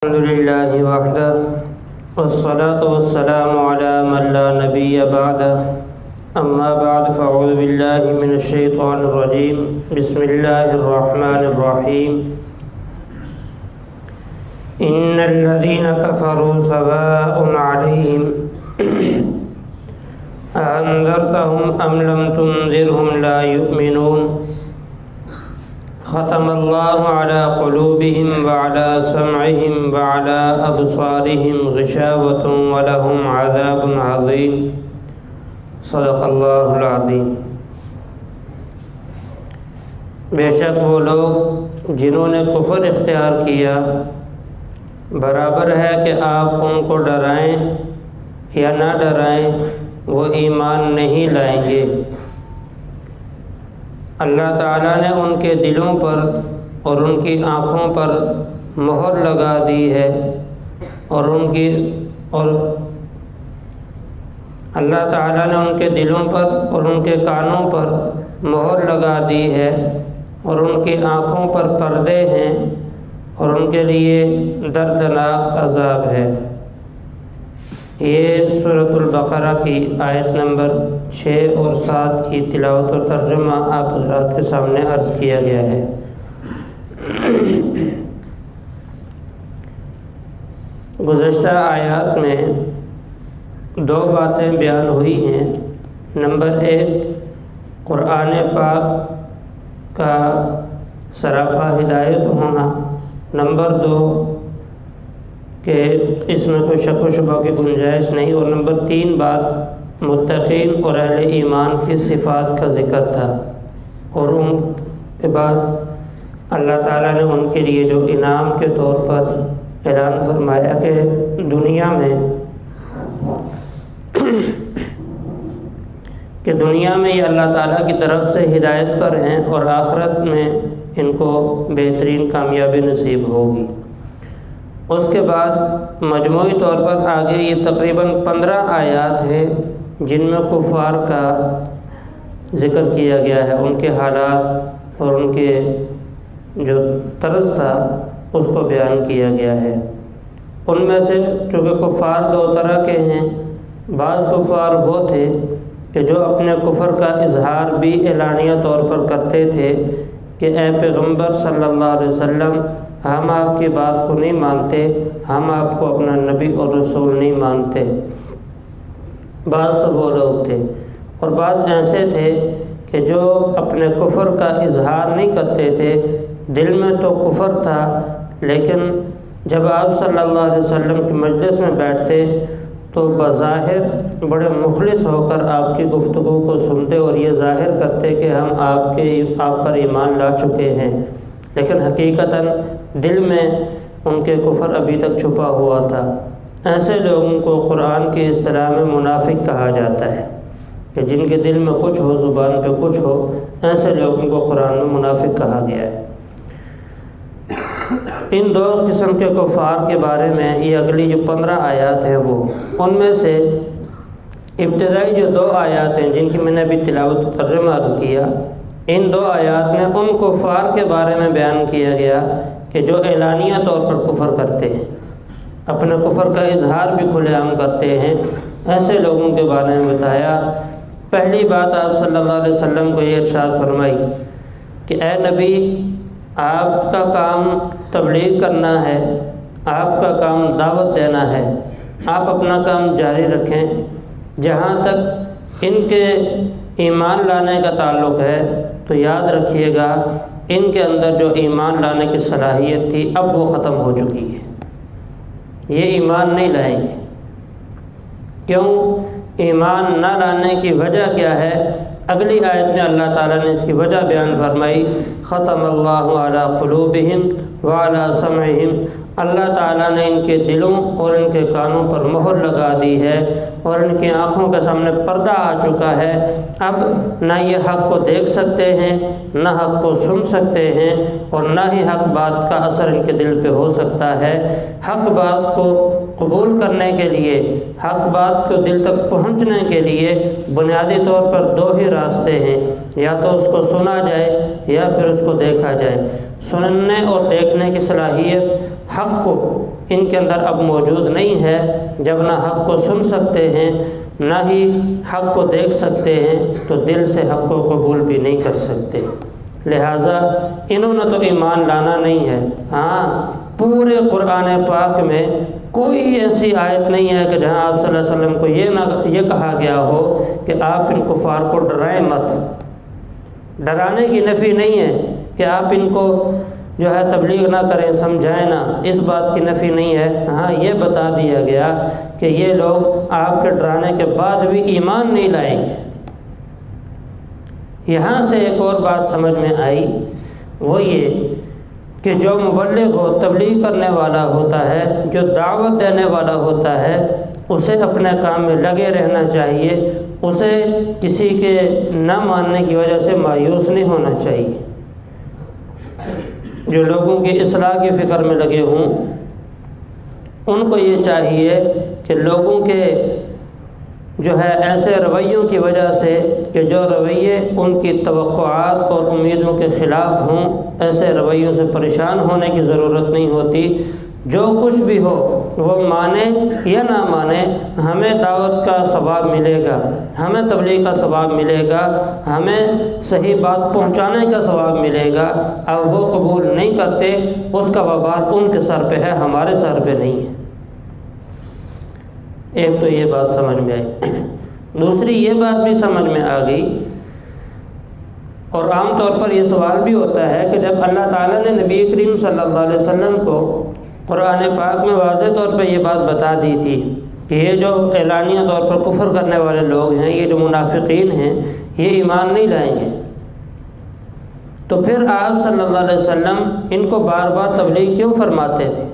الحمد لله وحده والصلاة والسلام على من لا نبي بعده أما بعد فأعوذ بالله من الشيطان الرجيم بسم الله الرحمن الرحيم إن الذين كفروا سواء عليهم أأنذرتهم أم لم تنذرهم لا يؤمنون ختم الله على قلوبهم وعلى سمعهم وعلى أبصارهم غشاوة ولهم عذاب عظيم صدق اللہ العظیم۔ بے شک وہ لوگ جنہوں نے کفر اختیار کیا برابر ہے کہ آپ ان کو ڈرائیں یا نہ ڈرائیں وہ ایمان نہیں لائیں گے۔ اللہ تعالیٰ نے ان کے دلوں پر اور ان کی آنکھوں پر مہر لگا دی ہے اللہ تعالیٰ نے ان کے دلوں پر اور ان کے کانوں پر مہر لگا دی ہے اور ان کی آنکھوں پر پردے ہیں اور ان کے لیے دردناک عذاب ہے۔ یہ سورۃ البقرہ کی آیت نمبر 6 اور 7 کی تلاوت اور ترجمہ آپ حضرات کے سامنے عرض کیا گیا ہے۔ گزشتہ آیات میں 2 باتیں بیان ہوئی ہیں۔ نمبر 1 قرآن پاک کا سراپا ہدایت ہونا، نمبر 2 کہ اس میں کوئی شک و شبہ کی گنجائش نہیں، اور نمبر 3 بات متقین اور اہل ایمان کی صفات کا ذکر تھا، اور ان کے بعد اللہ تعالیٰ نے ان کے لیے جو انعام کے طور پر اعلان فرمایا کہ دنیا میں یہ اللہ تعالیٰ کی طرف سے ہدایت پر ہیں اور آخرت میں ان کو بہترین کامیابی نصیب ہوگی۔ اس کے بعد مجموعی طور پر آگے یہ تقریباً 15 آیات ہیں جن میں کفار کا ذکر کیا گیا ہے، ان کے حالات اور ان کے جو طرز تھا اس کو بیان کیا گیا ہے۔ ان میں سے چونکہ کفار 2 طرح کے ہیں، بعض کفار وہ تھے کہ جو اپنے کفر کا اظہار بھی اعلانیہ طور پر کرتے تھے کہ اے پیغمبر صلی اللہ علیہ وسلم ہم آپ کی بات کو نہیں مانتے، ہم آپ کو اپنا نبی اور رسول نہیں مانتے۔ بعض تو وہ لوگ تھے، اور بعض ایسے تھے کہ جو اپنے کفر کا اظہار نہیں کرتے تھے، دل میں تو کفر تھا لیکن جب آپ صلی اللہ علیہ وسلم کی مجلس میں بیٹھتے تو بظاہر بڑے مخلص ہو کر آپ کی گفتگو کو سنتے اور یہ ظاہر کرتے کہ ہم آپ پر ایمان لا چکے ہیں، لیکن حقیقتاً دل میں ان کے کفر ابھی تک چھپا ہوا تھا۔ ایسے لوگوں کو قرآن کی اصطلاح میں منافق کہا جاتا ہے کہ جن کے دل میں کچھ ہو زبان پہ کچھ ہو، ایسے لوگوں کو قرآن میں منافق کہا گیا ہے۔ ان 2 قسم کے کفار کے بارے میں یہ اگلی جو 15 آیات ہیں وہ ان میں سے ابتدائی جو 2 آیات ہیں جن کی میں نے ابھی تلاوت و ترجمہ عرض کیا، ان 2 آیات میں ان کفار کے بارے میں بیان کیا گیا کہ جو اعلانیہ طور پر کفر کرتے ہیں، اپنے کفر کا اظہار بھی کھلے عام کرتے ہیں، ایسے لوگوں کے بارے میں بتایا۔ پہلی بات آپ صلی اللہ علیہ وسلم کو یہ ارشاد فرمائی کہ اے نبی آپ کا کام تبلیغ کرنا ہے، آپ کا کام دعوت دینا ہے، آپ اپنا کام جاری رکھیں۔ جہاں تک ان کے ایمان لانے کا تعلق ہے تو یاد رکھیے گا ان کے اندر جو ایمان لانے کی صلاحیت تھی اب وہ ختم ہو چکی ہے، یہ ایمان نہیں لائیں گے۔ کیوں؟ ایمان نہ لانے کی وجہ کیا ہے؟ اگلی آیت میں اللہ تعالیٰ نے اس کی وجہ بیان فرمائی، ختم اللہ علی قلوبہم وعلی سمعہم، اللہ تعالیٰ نے ان کے دلوں اور ان کے کانوں پر مہر لگا دی ہے اور ان کی آنکھوں کے سامنے پردہ آ چکا ہے۔ اب نہ یہ حق کو دیکھ سکتے ہیں، نہ حق کو سن سکتے ہیں، اور نہ ہی حق بات کا اثر ان کے دل پہ ہو سکتا ہے۔ حق بات کو قبول کرنے کے لیے، حق بات کو دل تک پہنچنے کے لیے بنیادی طور پر 2 ہی راستے ہیں، یا تو اس کو سنا جائے یا پھر اس کو دیکھا جائے۔ سننے اور دیکھنے کی صلاحیت حق کو ان کے اندر اب موجود نہیں ہے، جب نہ حق کو سن سکتے ہیں نہ ہی حق کو دیکھ سکتے ہیں تو دل سے حق کو قبول بھی نہیں کر سکتے، لہٰذا انہوں نے تو ایمان لانا نہیں ہے۔ ہاں، پورے قرآن پاک میں کوئی ایسی آیت نہیں ہے کہ جہاں آپ صلی اللہ علیہ وسلم کو یہ کہا گیا ہو کہ آپ ان کفار کو ڈرائیں مت۔ ڈرانے کی نفی نہیں ہے کہ آپ ان کو جو ہے تبلیغ نہ کریں، سمجھائیں نہ، اس بات کی نفی نہیں ہے۔ ہاں، یہ بتا دیا گیا کہ یہ لوگ آپ کے ڈرانے کے بعد بھی ایمان نہیں لائیں گے۔ یہاں سے ایک اور بات سمجھ میں آئی، وہ یہ کہ جو مبلغ ہو، تبلیغ کرنے والا ہوتا ہے، جو دعوت دینے والا ہوتا ہے، اسے اپنے کام میں لگے رہنا چاہیے، اسے کسی کے نہ ماننے کی وجہ سے مایوس نہیں ہونا چاہیے۔ جو لوگوں کی اصلاح کی فکر میں لگے ہوں ان کو یہ چاہیے کہ لوگوں کے جو ہے ایسے رویوں کی وجہ سے کہ جو رویے ان کی توقعات اور امیدوں کے خلاف ہوں، ایسے رویوں سے پریشان ہونے کی ضرورت نہیں ہوتی۔ جو کچھ بھی ہو وہ مانے یا نہ مانے، ہمیں دعوت کا ثواب ملے گا، ہمیں تبلیغ کا ثواب ملے گا، ہمیں صحیح بات پہنچانے کا ثواب ملے گا۔ اب وہ قبول نہیں کرتے، اس کا وبال ان کے سر پہ ہے، ہمارے سر پہ نہیں ہے۔ ایک تو یہ بات سمجھ میں آئی۔ دوسری یہ بات بھی سمجھ میں آ گئی، اور عام طور پر یہ سوال بھی ہوتا ہے کہ جب اللہ تعالیٰ نے نبی کریم صلی اللہ علیہ وسلم کو قرآن پاک میں واضح طور پر یہ بات بتا دی تھی کہ یہ جو اعلانیہ طور پر کفر کرنے والے لوگ ہیں، یہ جو منافقین ہیں، یہ ایمان نہیں لائیں گے، تو پھر آپ صلی اللہ علیہ وسلم ان کو بار بار تبلیغ کیوں فرماتے تھے؟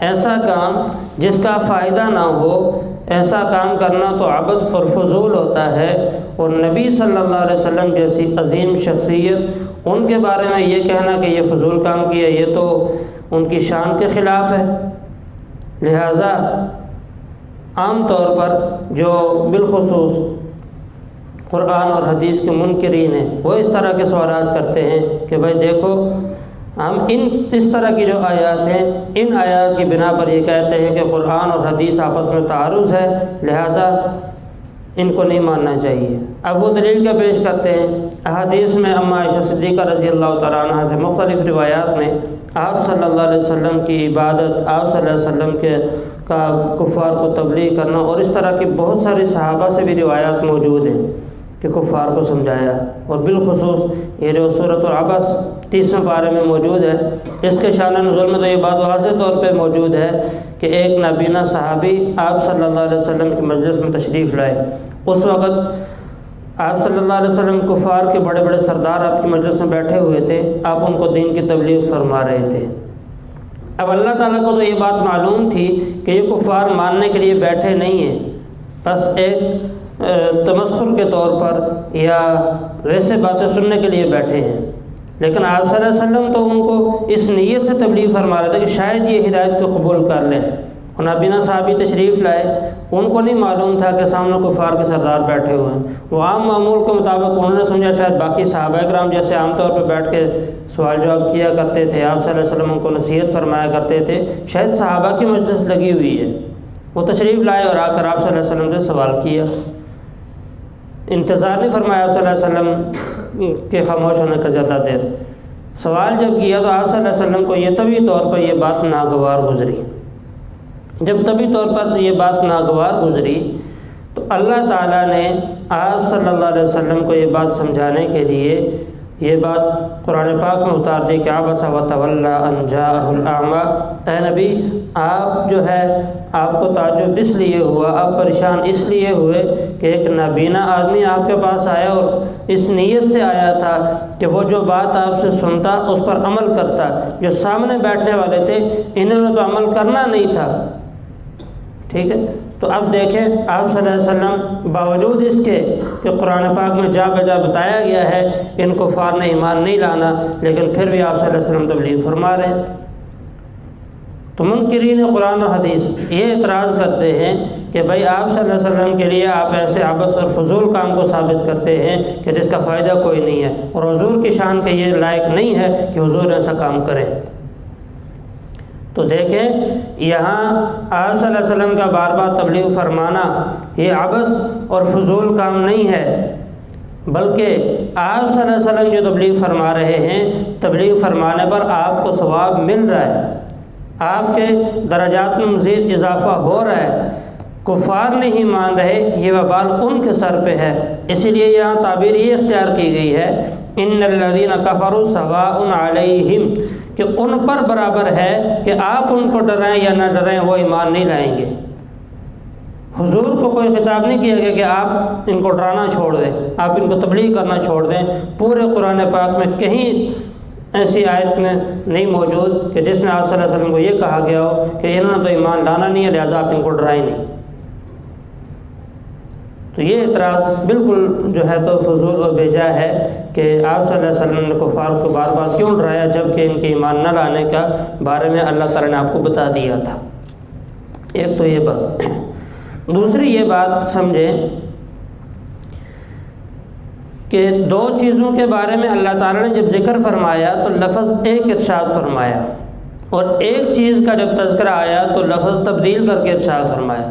ایسا کام جس کا فائدہ نہ ہو، ایسا کام کرنا تو عبث اور فضول ہوتا ہے، اور نبی صلی اللہ علیہ وسلم جیسی عظیم شخصیت، ان کے بارے میں یہ کہنا کہ یہ فضول کام کیا، یہ تو ان کی شان کے خلاف ہے۔ لہٰذا عام طور پر جو بالخصوص قرآن اور حدیث کے منکرین ہیں، وہ اس طرح کے سوالات کرتے ہیں کہ بھائی دیکھو، ہم اس طرح کی جو آیات ہیں، ان آیات کی بنا پر یہ کہتے ہیں کہ قرآن اور حدیث آپس میں تعارض ہے، لہٰذا ان کو نہیں ماننا چاہیے۔ اب وہ دلیل کیا پیش کرتے ہیں؟ احادیث میں اما عائشہ صدیقہ رضی اللہ تعالیٰ عنہ سے مختلف روایات میں آپ صلی اللہ علیہ وسلم کی عبادت، آپ صلی اللہ علیہ وسلم کا کفار کو تبلیغ کرنا، اور اس طرح کی بہت ساری صحابہ سے بھی روایات موجود ہیں کہ کفار کو سمجھایا، اور بالخصوص یہ جو سورۃ العبس 30ویں پارے میں موجود ہے، اس کے شان نزول میں تو یہ بات واضح طور پہ موجود ہے کہ ایک نابینا صحابی آپ صلی اللہ علیہ وسلم کی مجلس میں تشریف لائے۔ اس وقت آپ صلی اللہ علیہ وسلم کفار کے بڑے بڑے سردار آپ کی مجلس میں بیٹھے ہوئے تھے، آپ ان کو دین کی تبلیغ فرما رہے تھے۔ اب اللہ تعالیٰ کو تو یہ بات معلوم تھی کہ یہ کفار ماننے کے لیے بیٹھے نہیں ہیں، بس ایک تمسخر کے طور پر یا ویسے باتیں سننے کے لیے بیٹھے ہیں، لیکن آپ صلی اللہ علیہ وسلم تو ان کو اس نیت سے تبلیغ فرما رہے تھے کہ شاید یہ ہدایت کو قبول کر لیں۔ اور نابینا صحابی تشریف لائے، ان کو نہیں معلوم تھا کہ سامنے کفار کے سردار بیٹھے ہوئے ہیں۔ وہ عام معمول کے مطابق انہوں نے سمجھا شاید باقی صحابہ کرام جیسے عام طور پہ بیٹھ کے سوال جواب کیا کرتے تھے، آپ صلی اللہ علیہ وسلم ان کو نصیحت فرمایا کرتے تھے، شاید صحابہ کی مجلس لگی ہوئی ہے۔ وہ تشریف لائے اور آ کر آپ صلی اللہ علیہ وسلم سے سوال کیا، انتظار نہیں فرمایا آپ صلی اللہ علیہ وسلم کے خاموش ہونے کا زیادہ دیر۔ سوال جب کیا تو آپ صلی اللہ علیہ وسلم کو یہ طبی طور پر یہ بات ناگوار گزری۔ جب طبی طور پر یہ بات ناگوار گزری تو اللہ تعالیٰ نے آپ صلی اللہ علیہ وسلم کو یہ بات سمجھانے کے لیے یہ بات قرآن پاک میں اتار دی کہ عبس وتولی ان جاءہ الاعمی، اے نبی آپ جو ہے آپ کو تعجب اس لیے ہوا، آپ پریشان اس لیے ہوئے کہ ایک نابینا آدمی آپ کے پاس آیا اور اس نیت سے آیا تھا کہ وہ جو بات آپ سے سنتا اس پر عمل کرتا۔ جو سامنے بیٹھنے والے تھے انہوں نے تو عمل کرنا نہیں تھا، ٹھیک ہے۔ تو اب دیکھیں آپ صلی اللہ علیہ وسلم باوجود اس کے کہ قرآن پاک میں جا بجا بتایا گیا ہے ان کفار نے ایمان نہیں لانا، لیکن پھر بھی آپ صلی اللہ علیہ وسلم تبلیغ فرما رہے ہیں۔ تو منکرین قرآن و حدیث یہ اعتراض کرتے ہیں کہ بھائی آپ صلی اللہ علیہ وسلم کے لیے آپ ایسے عبث اور فضول کام کو ثابت کرتے ہیں کہ جس کا فائدہ کوئی نہیں ہے، اور حضور کی شان کے یہ لائق نہیں ہے کہ حضور ایسا کام کریں۔ تو دیکھیں یہاں آپ صلی اللہ علیہ وسلم کا بار بار تبلیغ فرمانا یہ عبث اور فضول کام نہیں ہے، بلکہ آپ صلی اللہ علیہ وسلم جو تبلیغ فرما رہے ہیں، تبلیغ فرمانے پر آپ کو ثواب مل رہا ہے، آپ کے درجات میں مزید اضافہ ہو رہا ہے۔ کفار نہیں مان رہے، یہ وبال ان کے سر پہ ہے، اسی لیے یہاں تعبیر یہ اختیار کی گئی ہے ان الذین کفروا سواء علیہم، کہ ان پر برابر ہے کہ آپ ان کو ڈرائیں یا نہ ڈرائیں، وہ ایمان نہیں لائیں گے۔ حضور کو کوئی خطاب نہیں کیا گیا کہ آپ ان کو ڈرانا چھوڑ دیں، آپ ان کو تبلیغ کرنا چھوڑ دیں۔ پورے قرآن پاک میں کہیں ایسی آیت میں نہیں موجود کہ جس میں آپ صلی اللہ علیہ وسلم کو یہ کہا گیا ہو کہ انہوں نے تو ایمان لانا نہیں ہے لہذا آپ ان کو ڈرائیں نہیں۔ تو یہ اعتراض بالکل جو ہے تو فضول اور بے جا ہے کہ آپ صلی اللہ علیہ وسلم نے کفار کو بار بار کیوں ڈرایا جبکہ ان کے ایمان نہ لانے کا بارے میں اللہ تعالیٰ نے آپ کو بتا دیا تھا۔ ایک تو یہ بات۔ دوسری یہ بات سمجھیں کہ دو چیزوں کے بارے میں اللہ تعالیٰ نے جب ذکر فرمایا تو لفظ ایک ارشاد فرمایا، اور ایک چیز کا جب تذکرہ آیا تو لفظ تبدیل کر کے ارشاد فرمایا۔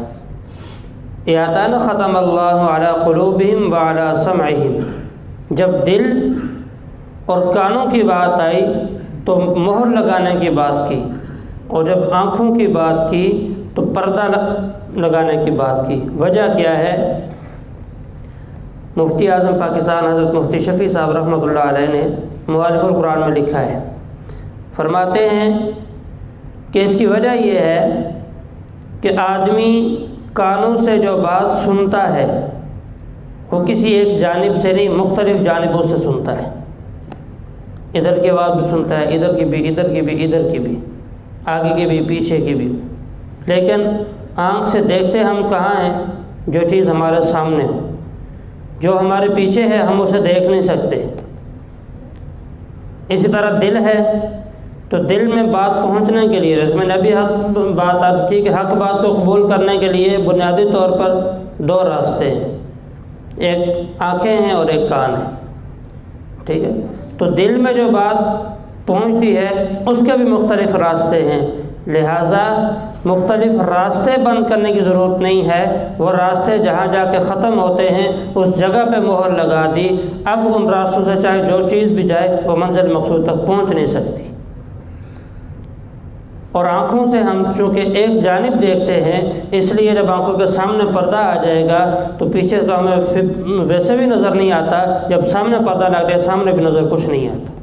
یاتان ختم اللہ علی قلوبہم وعلی سمعہم، جب دل اور کانوں کی بات آئی تو مہر لگانے کی بات کی، اور جب آنکھوں کی بات کی تو پردہ لگانے کی بات کی۔ وجہ کیا ہے؟ مفتی اعظم پاکستان حضرت مفتی شفیع صاحب رحمۃ اللہ علیہ نے مؤلف القرآن میں لکھا ہے، فرماتے ہیں کہ اس کی وجہ یہ ہے کہ آدمی کانوں سے جو بات سنتا ہے وہ کسی ایک جانب سے نہیں، مختلف جانبوں سے سنتا ہے۔ ادھر کی آواز بھی سنتا ہے، ادھر کی بھی، ادھر کی بھی، ادھر کی بھی، آگے کی بھی، پیچھے کی بھی، لیکن آنکھ سے دیکھتے ہم کہاں ہیں؟ جو چیز ہمارے سامنے ہو، جو ہمارے پیچھے ہے ہم اسے دیکھ نہیں سکتے۔ اسی طرح دل ہے تو دل میں بات پہنچنے کے لیے، اس میں نے ابھی بات عرض کی کہ حق بات کو قبول کرنے کے لیے بنیادی طور پر دو راستے ہیں، ایک آنکھیں ہیں اور ایک کان ہے، ٹھیک ہے؟ تو دل میں جو بات پہنچتی ہے اس کے بھی مختلف راستے ہیں، لہٰذا مختلف راستے بند کرنے کی ضرورت نہیں ہے، وہ راستے جہاں جا کے ختم ہوتے ہیں اس جگہ پہ مہر لگا دی، اب ان راستوں سے چاہے جو چیز بھی جائے وہ منزل مقصود تک پہنچ نہیں سکتی۔ اور آنکھوں سے ہم چونکہ ایک جانب دیکھتے ہیں، اس لیے جب آنکھوں کے سامنے پردہ آ جائے گا تو پیچھے تو ہمیں ویسے بھی نظر نہیں آتا، جب سامنے پردہ لگ جائے سامنے بھی نظر کچھ نہیں آتا۔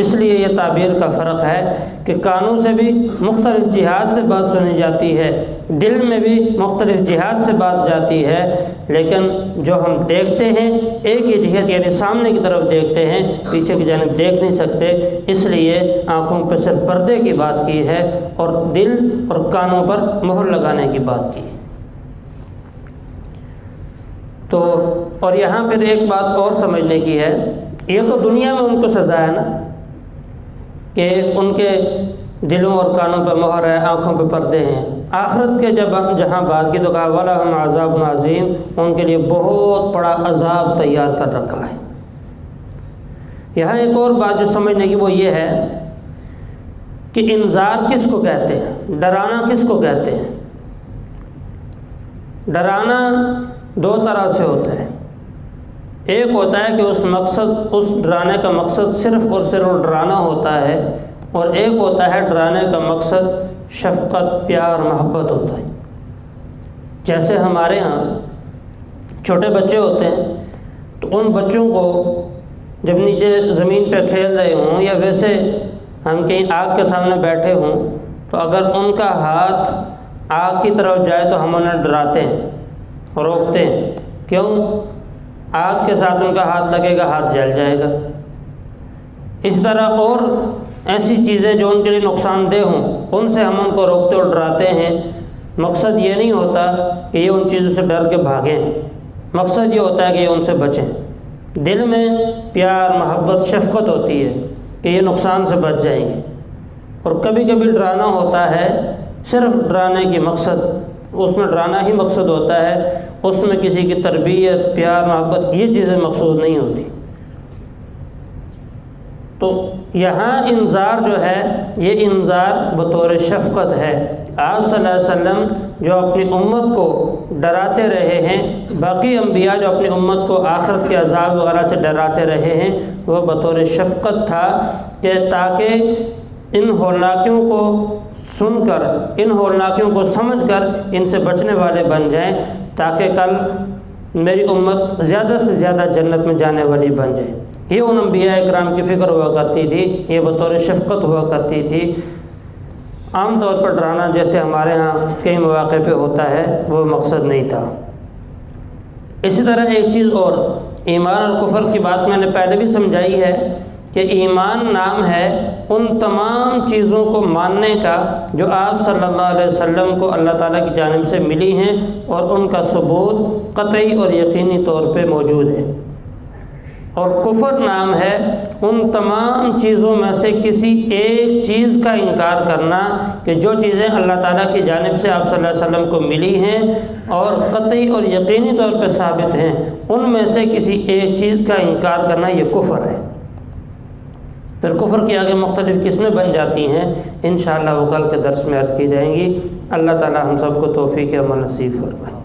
اس لیے یہ تعبیر کا فرق ہے کہ کانوں سے بھی مختلف جہات سے بات سنی جاتی ہے، دل میں بھی مختلف جہات سے بات جاتی ہے، لیکن جو ہم دیکھتے ہیں ایک ہی جہت یعنی سامنے کی طرف دیکھتے ہیں، پیچھے کی جانب دیکھ نہیں سکتے، اس لیے آنکھوں پہ صرف پردے کی بات کی ہے اور دل اور کانوں پر مہر لگانے کی بات کی ہے۔ تو اور یہاں پھر ایک بات اور سمجھنے کی ہے، یہ تو دنیا میں ان کو سزا ہے نا کہ ان کے دلوں اور کانوں پہ مہر ہے، آنکھوں پہ پردے ہیں۔ آخرت کے جب جہاں بات کی تو کہا وَلَهُمْ عَذَابٌ عَظِيمٌ، ان کے لیے بہت بڑا عذاب تیار کر رکھا ہے۔ یہاں ایک اور بات جو سمجھنے کی وہ یہ ہے کہ انذار کس کو کہتے ہیں، ڈرانا کس کو کہتے ہیں؟ ڈرانا دو طرح سے ہوتا ہے، ایک ہوتا ہے کہ اس ڈرانے کا مقصد صرف اور صرف ڈرانا ہوتا ہے، اور ایک ہوتا ہے ڈرانے کا مقصد شفقت، پیار، محبت ہوتا ہے۔ جیسے ہمارے ہاں چھوٹے بچے ہوتے ہیں تو ان بچوں کو جب نیچے زمین پہ کھیل رہے ہوں یا ویسے ہم کہیں آگ کے سامنے بیٹھے ہوں تو اگر ان کا ہاتھ آگ کی طرف جائے تو ہم انہیں ڈراتے ہیں، روکتے ہیں، کیوں؟ آگ کے ساتھ ان کا ہاتھ لگے گا، ہاتھ جل جائے گا۔ اس طرح اور ایسی چیزیں جو ان کے لیے نقصان دہ ہوں ان سے ہم ان کو روکتے اور ڈراتے ہیں۔ مقصد یہ نہیں ہوتا کہ یہ ان چیزوں سے ڈر کے بھاگیں، مقصد یہ ہوتا ہے کہ یہ ان سے بچیں۔ دل میں پیار، محبت، شفقت ہوتی ہے کہ یہ نقصان سے بچ جائیں گے، اور کبھی کبھی ڈرانا ہوتا ہے صرف ڈرانے کی مقصد، اس میں ڈرانا ہی مقصد ہوتا ہے، اس میں کسی کی تربیت، پیار، محبت یہ چیزیں مقصود نہیں ہوتی۔ تو یہاں انذار جو ہے یہ انذار بطور شفقت ہے۔ آپ صلی اللہ علیہ وسلم جو اپنی امت کو ڈراتے رہے ہیں، باقی انبیاء جو اپنی امت کو آخرت کے عذاب وغیرہ سے ڈراتے رہے ہیں، وہ بطور شفقت تھا کہ تاکہ ان ہولناکیوں کو سن کر، ان ہولناکیوں کو سمجھ کر ان سے بچنے والے بن جائیں، تاکہ کل میری امت زیادہ سے زیادہ جنت میں جانے والی بن جائے۔ یہ ان انبیاء اکرام کی فکر ہوا کرتی تھی، یہ بطور شفقت ہوا کرتی تھی۔ عام طور پر ڈرانا جیسے ہمارے ہاں کئی مواقع پہ ہوتا ہے، وہ مقصد نہیں تھا۔ اسی طرح ایک چیز اور، ایمان اور کفر کی بات میں نے پہلے بھی سمجھائی ہے کہ ایمان نام ہے ان تمام چیزوں کو ماننے کا جو آپ صلی اللہ علیہ وسلم کو اللہ تعالیٰ کی جانب سے ملی ہیں اور ان کا ثبوت قطعی اور یقینی طور پہ موجود ہے، اور کفر نام ہے ان تمام چیزوں میں سے کسی ایک چیز کا انکار کرنا کہ جو چیزیں اللہ تعالیٰ کی جانب سے آپ صلی اللہ علیہ وسلم کو ملی ہیں اور قطعی اور یقینی طور پہ ثابت ہیں، ان میں سے کسی ایک چیز کا انکار کرنا یہ کفر ہے۔ پھر کفر کی آگے مختلف قسمیں بن جاتی ہیں، انشاءاللہ وہ کل کے درس میں عرض کی جائیں گی۔ اللہ تعالیٰ ہم سب کو توفیق عمل نصیب فرمائے۔